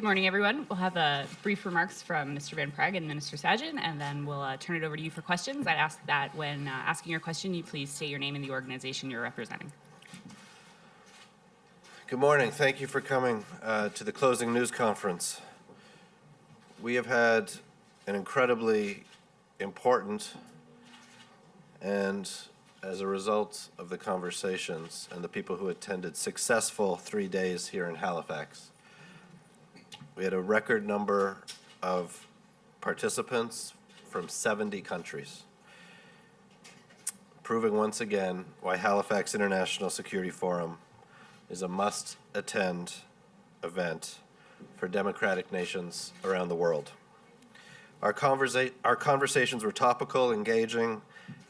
Good morning, everyone. We'll have brief remarks from Mr. Van Praag and Minister Sajjan, and then we'll turn it over to you for questions. I'd ask that when asking your question, you please state your name and the organization you're representing. Good morning. Thank you for coming to the closing news conference. We have had an incredibly important and, as a result of the conversations and the people who attended, successful 3 days here in Halifax. We had a record number of participants from 70 countries, proving once again why Halifax International Security Forum is a must-attend event for democratic nations around the world. Our conversations were topical, engaging,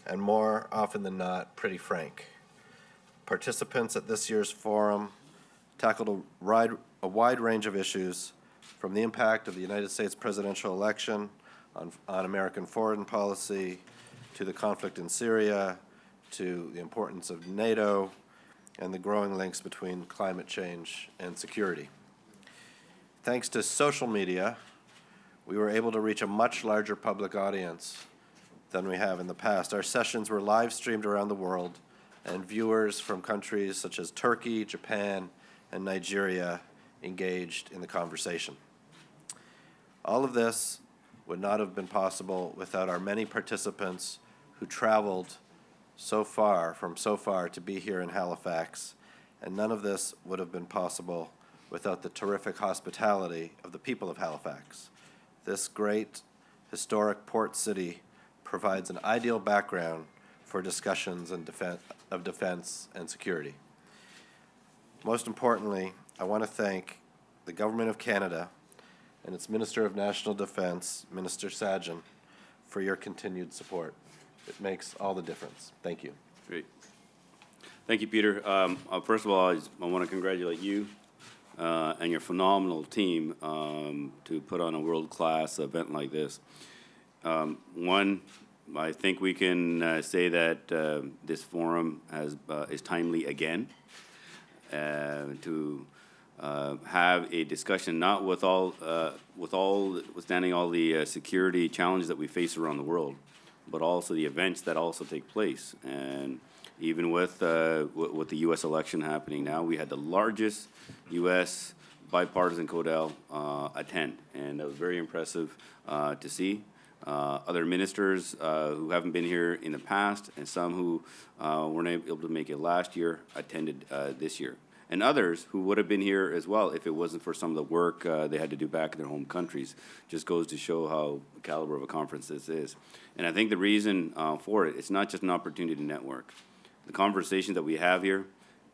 and more often than not, pretty frank. Participants at this year's forum tackled a wide range of issues, from the impact of the United States presidential election on American foreign policy, to the conflict in Syria, to the importance of NATO, and the growing links between climate change and security. Thanks to social media, we were able to reach a much larger public audience than we have in the past. Our sessions were live streamed around the world, and viewers from countries such as Turkey, Japan, and Nigeria engaged in the conversation. All of this would not have been possible without our many participants who traveled so far to be here in Halifax, and none of this would have been possible without the terrific hospitality of the people of Halifax. This great historic port city provides an ideal background for discussions of defense and security. Most importantly, I want to thank the Government of Canada and its Minister of National Defense, Minister Sajjan, for your continued support. It makes all the difference. Thank you. Great. Thank you, Peter. First of all, I want to congratulate you and your phenomenal team to put on a world-class event like this. One, I think we can say that this forum is timely again to have a discussion, not withstanding all the security challenges that we face around the world, but also the events that also take place. And even with the U.S. election happening now, we had the largest U.S. bipartisan CODEL attend, and that was very impressive to see. Other ministers who haven't been here in the past, and some who weren't able to make it last year, attended this year. And others who would have been here as well if it wasn't for some of the work they had to do back in their home countries. Just goes to show how the caliber of a conference this is. And I think the reason for it, it's not just an opportunity to network. The conversations that we have here,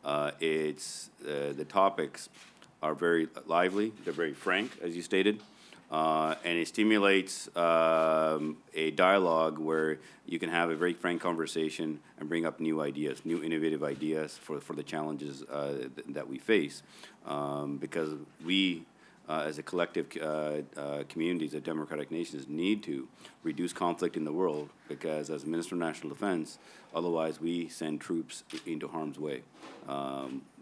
the topics are very lively, they're very frank, as you stated, and it stimulates a dialogue where you can have a very frank conversation and bring up new ideas, new innovative ideas for the challenges that we face. Because we, as a collective communities of democratic nations, need to reduce conflict in the world, because as Minister of National Defense, otherwise we send troops into harm's way.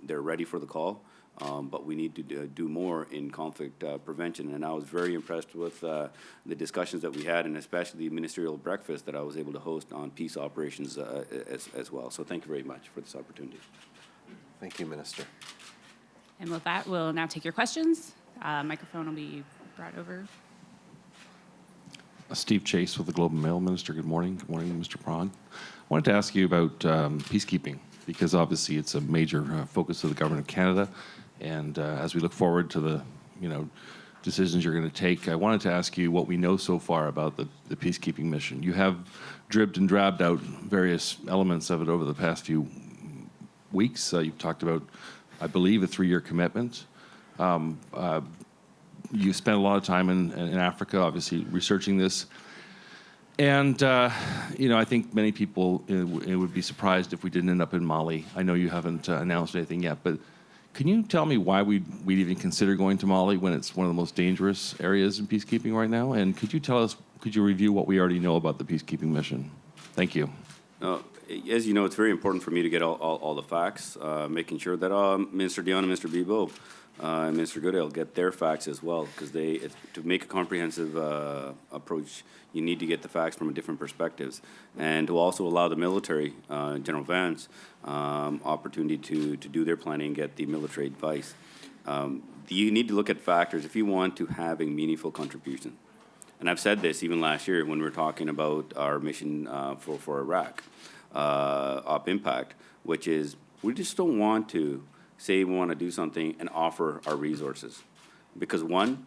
They're ready for the call. But we need to do more in conflict prevention. And I was very impressed with the discussions that we had, and especially the ministerial breakfast that I was able to host on peace operations as well. So thank you very much for this opportunity. Thank you, Minister. And with that, we'll now take your questions. Microphone will be brought over. Steve Chase with the Globe and Mail. Minister, good morning. Good morning, Mr. Prawn. I wanted to ask you about peacekeeping, because obviously it's a major focus of the Government of Canada. And as we look forward to the decisions you're going to take, I wanted to ask you what we know so far about the peacekeeping mission. You have dribbed and drabbed out various elements of it over the past few weeks. You've talked about, I believe, a 3-year commitment. You spent a lot of time in Africa, obviously, researching this. And, I think many people would be surprised if we didn't end up in Mali. I know you haven't announced anything yet, but can you tell me why we'd even consider going to Mali when it's one of the most dangerous areas in peacekeeping right now? And could you review what we already know about the peacekeeping mission? Thank you. As you know, it's very important for me to get all the facts, making sure that Minister Dion and Mr. Bebo and Minister Goodale get their facts as well, because to make a comprehensive approach, you need to get the facts from different perspectives, and to also allow the military, General Vance, opportunity to do their planning and get the military advice. You need to look at factors if you want to have a meaningful contribution. And I've said this even last year when we were talking about our mission for Iraq, Op Impact, which is we just don't want to say we want to do something and offer our resources. Because one,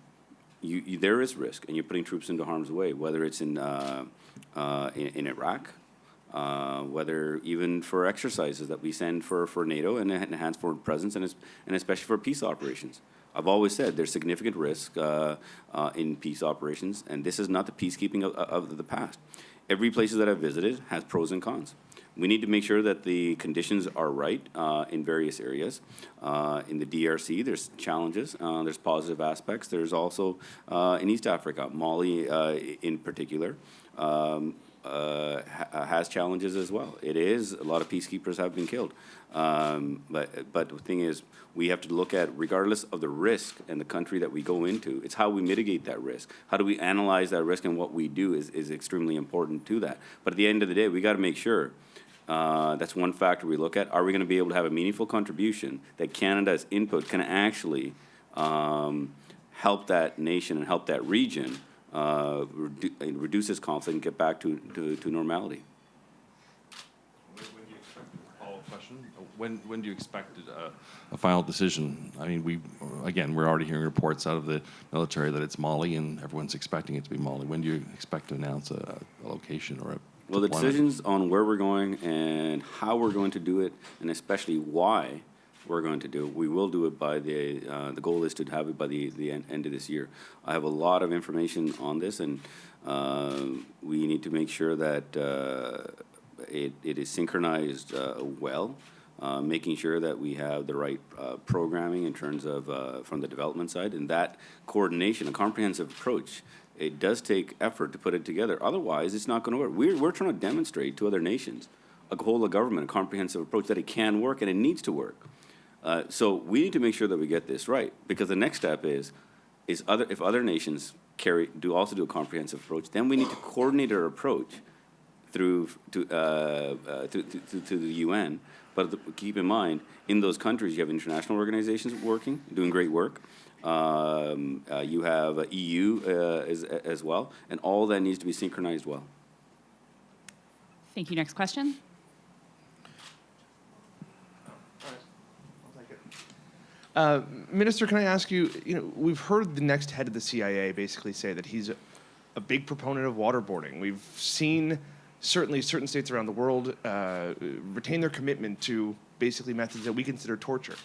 there is risk, and you're putting troops into harm's way, whether it's in Iraq, whether even for exercises that we send for NATO and enhanced foreign presence, and especially for peace operations. I've always said there's significant risk in peace operations, and this is not the peacekeeping of the past. Every place that I've visited has pros and cons. We need to make sure that the conditions are right in various areas. In the DRC, there's challenges, there's positive aspects. There's also in East Africa, Mali in particular, has challenges as well. It is, a lot of peacekeepers have been killed. But the thing is, we have to look at, regardless of the risk and the country that we go into, it's how we mitigate that risk. How do we analyze that risk, and what we do is extremely important to that. But at the end of the day, we got to make sure, that's one factor we look at. Are we going to be able to have a meaningful contribution that Canada's input can actually help that nation and help that region reduce its conflict and get back to normality? When do you expect a follow-up question? When do you expect a final decision? I mean, we're already hearing reports out of the military that it's Mali, and everyone's expecting it to be Mali. When do you expect to announce a location or a Well, the deployment? decisions on where we're going and how we're going to do it, and especially why we're going to do it, we will do it by the goal is to have it by the end of this year. I have a lot of information on this, and we need to make sure that it is synchronized well, making sure that we have the right programming in terms of from the development side, and that coordination, a comprehensive approach. It does take effort to put it together. Otherwise, it's not going to work. We're trying to demonstrate to other nations, a whole of government, a comprehensive approach, that it can work and it needs to work. So we need to make sure that we get this right, because the next step is if other nations do a comprehensive approach, then we need to coordinate our approach to the UN. But keep in mind, in those countries, you have international organizations working, doing great work. You have EU as well, and all that needs to be synchronized well. Thank you. Next question. Minister, can I ask you, we've heard the next head of the CIA basically say that he's a big proponent of waterboarding. We've seen certainly certain states around the world retain their commitment to basically methods that we consider torture.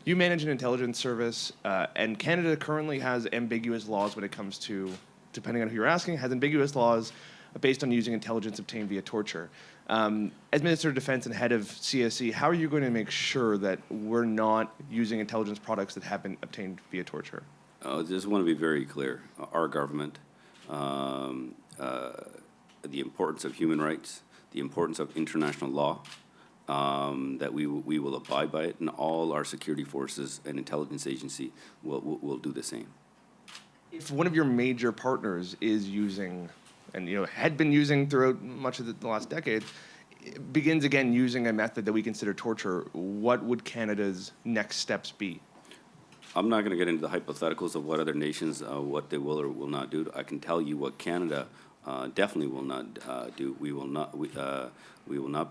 You manage an intelligence service, and Canada currently has ambiguous laws when it comes to, depending on who you're asking, has ambiguous laws based on using intelligence obtained via torture. As Minister of Defense and head of CSE, how are you going to make sure that we're not using intelligence products that have been obtained via torture? I just want to be very clear. Our government, the importance of human rights, the importance of international law, that we will abide by it, and all our security forces and intelligence agency will do the same. If one of your major partners is using, and had been using throughout much of the last decade, begins again using a method that we consider torture, what would Canada's next steps be? I'm not going to get into the hypotheticals of what other nations, what they will or will not do. I can tell you what Canada definitely will not do. We will not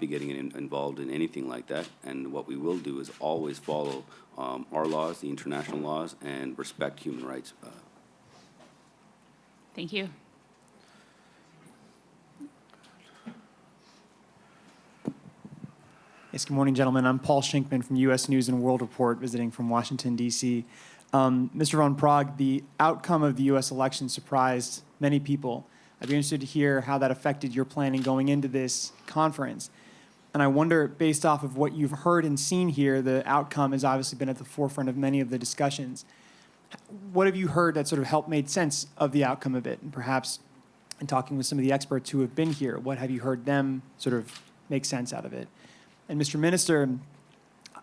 be getting involved in anything like that. And what we will do is always follow our laws, the international laws, and respect human rights. Thank you. Yes, good morning, gentlemen. I'm Paul Shinkman from U.S. News and World Report, visiting from Washington, D.C. Mr. Von Prague, the outcome of the U.S. election surprised many people. I'd be interested to hear how that affected your planning going into this conference. And I wonder, based off of what you've heard and seen here, the outcome has obviously been at the forefront of many of the discussions. What have you heard that sort of helped make sense of the outcome of it? And perhaps in talking with some of the experts who have been here, what have you heard them sort of make sense out of it. And Mr. Minister,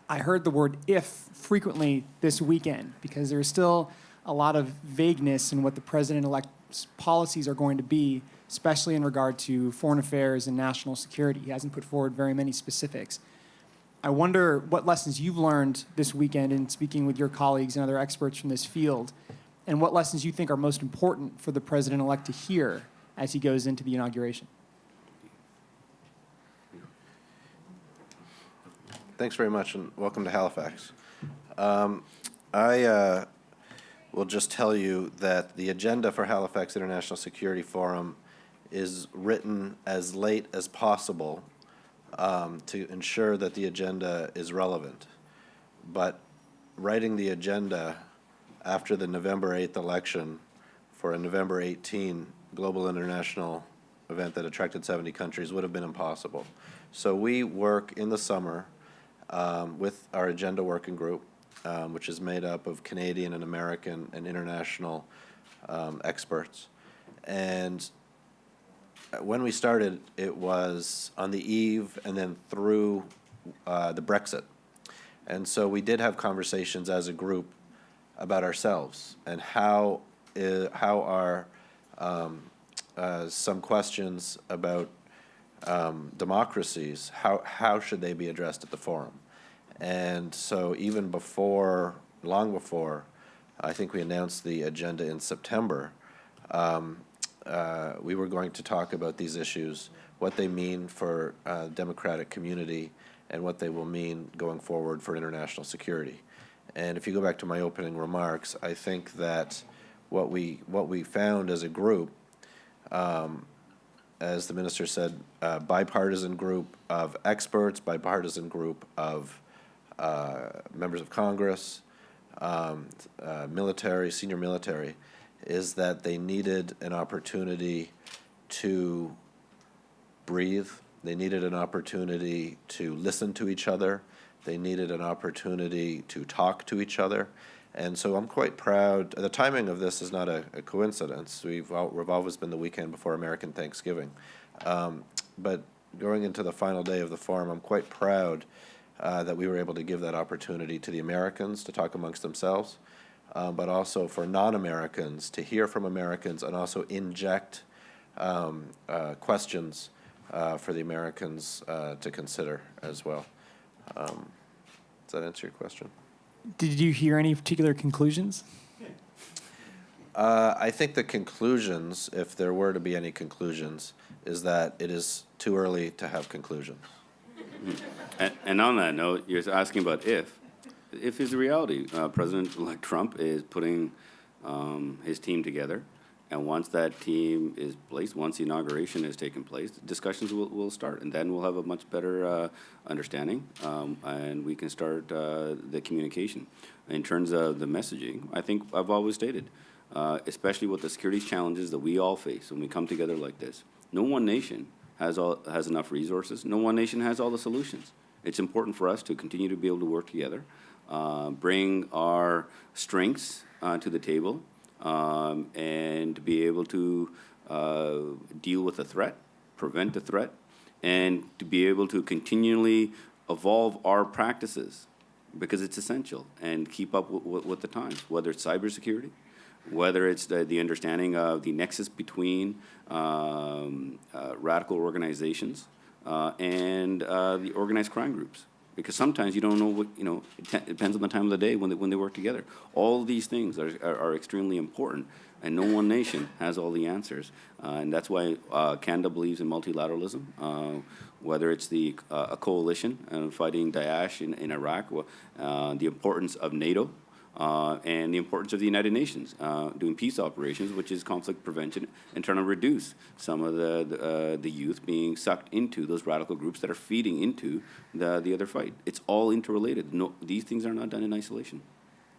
I heard the word if frequently this weekend because there's still a lot of vagueness in what the president-elect's policies are going to be, especially in regard to foreign affairs and national security. He hasn't put forward very many specifics. I wonder what lessons you've learned this weekend in speaking with your colleagues and other experts from this field, and what lessons you think are most important for the president-elect to hear as he goes into the inauguration. Thanks very much, and welcome to Halifax. I will just tell you that the agenda for Halifax International Security Forum is written as late as possible to ensure that the agenda is relevant. But writing the agenda after the November 8th election for a November 18 global international event that attracted 70 countries would have been impossible. So we work in the summer with our agenda working group, which is made up of Canadian and American and international experts. And when we started, it was on the eve and then through the Brexit. And so we did have conversations as a group about ourselves and how are some questions about democracies, how should they be addressed at the forum? And so even before, long before, I think we announced the agenda in September, we were going to talk about these issues, what they mean for democratic community, and what they will mean going forward for international security. And if you go back to my opening remarks, I think that what we found as a group, as the minister said, bipartisan group of experts, bipartisan group of members of Congress, military, senior military, is that they needed an opportunity to breathe. They needed an opportunity to listen to each other. They needed an opportunity to talk to each other. And so I'm quite proud. The timing of this is not a coincidence. We've always been the weekend before American Thanksgiving. But going into the final day of the forum, I'm quite proud that we were able to give that opportunity to the Americans to talk amongst themselves, but also for non-Americans to hear from Americans and also inject questions for the Americans to consider as well. Does that answer your question? Did you hear any particular conclusions? I think the conclusions, if there were to be any conclusions, is that it is too early to have conclusions. And on that note, you're asking about if. If is the reality. President-elect Trump is putting his team together, and once that team is placed, once the inauguration has taken place, discussions will start, and then we'll have a much better understanding, and we can start the communication. In terms of the messaging, I think I've always stated, especially with the security challenges that we all face when we come together like this, no one nation has enough resources. No one nation has all the solutions. It's important for us to continue to be able to work together, bring our strengths to the table, and to be able to deal with a threat, prevent a threat, and to be able to continually evolve our practices because it's essential and keep up with the times, whether it's cybersecurity, whether it's the understanding of the nexus between radical organizations and the organized crime groups. Because sometimes you don't know what, it depends on the time of the day when they work together. All of these things are extremely important, and no one nation has all the answers. And that's why Canada believes in multilateralism, whether it's a coalition fighting Daesh in Iraq, the importance of NATO, and the importance of the United Nations doing peace operations, which is conflict prevention, and trying to reduce some of the youth being sucked into those radical groups that are feeding into the other fight. It's all interrelated. No, these things are not done in isolation.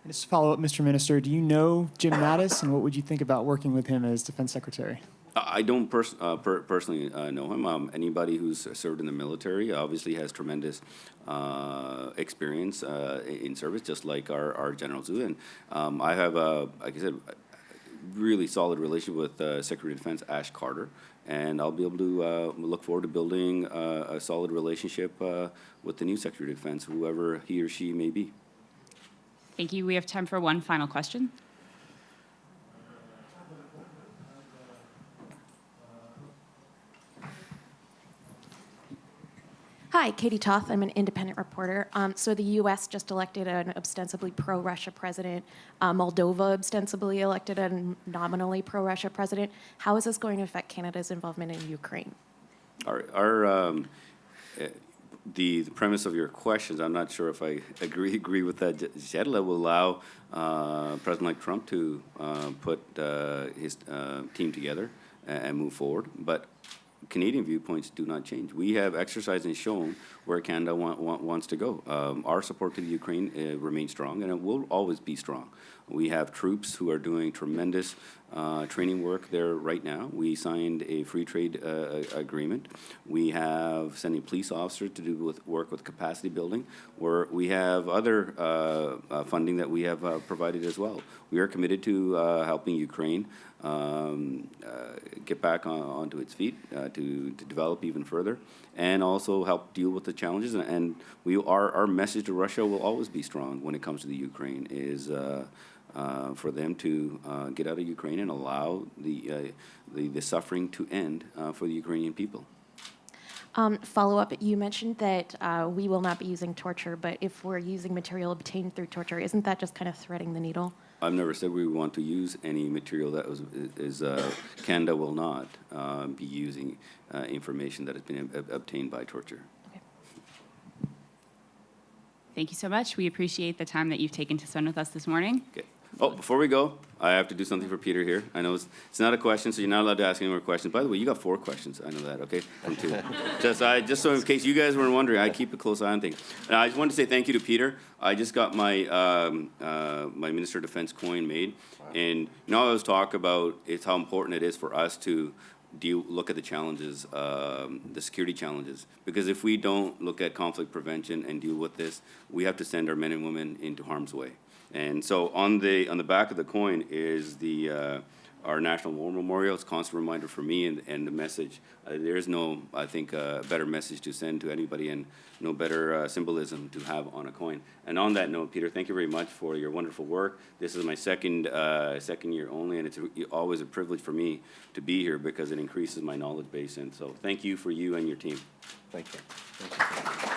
And just to follow up, Mr. Minister, do you know Jim Mattis, and what would you think about working with him as Defense Secretary? I don't personally know him. Anybody who's served in the military obviously has tremendous experience in service, just like our generals do. And I have, like I said, a really solid relationship with Secretary of Defense Ash Carter, and I'll be able to look forward to building a solid relationship with the new Secretary of Defense, whoever he or she may be. Thank you. We have time for one final question. Hi, Katie Toth. I'm an independent reporter. So the U.S. just elected an ostensibly pro-Russia president. Moldova ostensibly elected a nominally pro-Russia president. How is this going to affect Canada's involvement in Ukraine? The premise of your questions, I'm not sure if I agree with that. JEDLA will allow President-elect Trump to put his team together and move forward, but Canadian viewpoints do not change. We have exercised and shown where Canada wants to go. Our support to the Ukraine remains strong, and it will always be strong. We have troops who are doing tremendous training work there right now. We signed a free trade agreement. We have sending police officers to do work with capacity building, where we have other funding that we have provided as well. We are committed to helping Ukraine get back onto its feet, to develop even further, and also help deal with the challenges. And our message to Russia will always be strong when it comes to the Ukraine, is for them to get out of Ukraine and allow the suffering to end for the Ukrainian people. Follow-up, you mentioned that we will not be using torture, but if we're using material obtained through torture, isn't that just kind of threading the needle? I've never said we want to use any material that Canada will not be using information that has been obtained by torture. Okay. Thank you so much. We appreciate the time that you've taken to spend with us this morning. Okay. Oh, before we go, I have to do something for Peter here. I know it's not a question, so you're not allowed to ask any more questions. By the way, you got 4 questions. I know that, okay? From 2. just so in case you guys weren't wondering, I keep a close eye on things. And I just wanted to say thank you to Peter. I just got my my Minister of Defense coin made. And I always talk about how important it is for us to look at the challenges, the security challenges. Because if we don't look at conflict prevention and deal with this, we have to send our men and women into harm's way. And so on the back of the coin is our National War Memorial. It's a constant reminder for me and the message. There is no, I think, better message to send to anybody, and no better symbolism to have on a coin. And on that note, Peter, thank you very much for your wonderful work. This is my second year only, and it's always a privilege for me to be here because it increases my knowledge base. And so thank you for you and your team. Thank you. Thank you.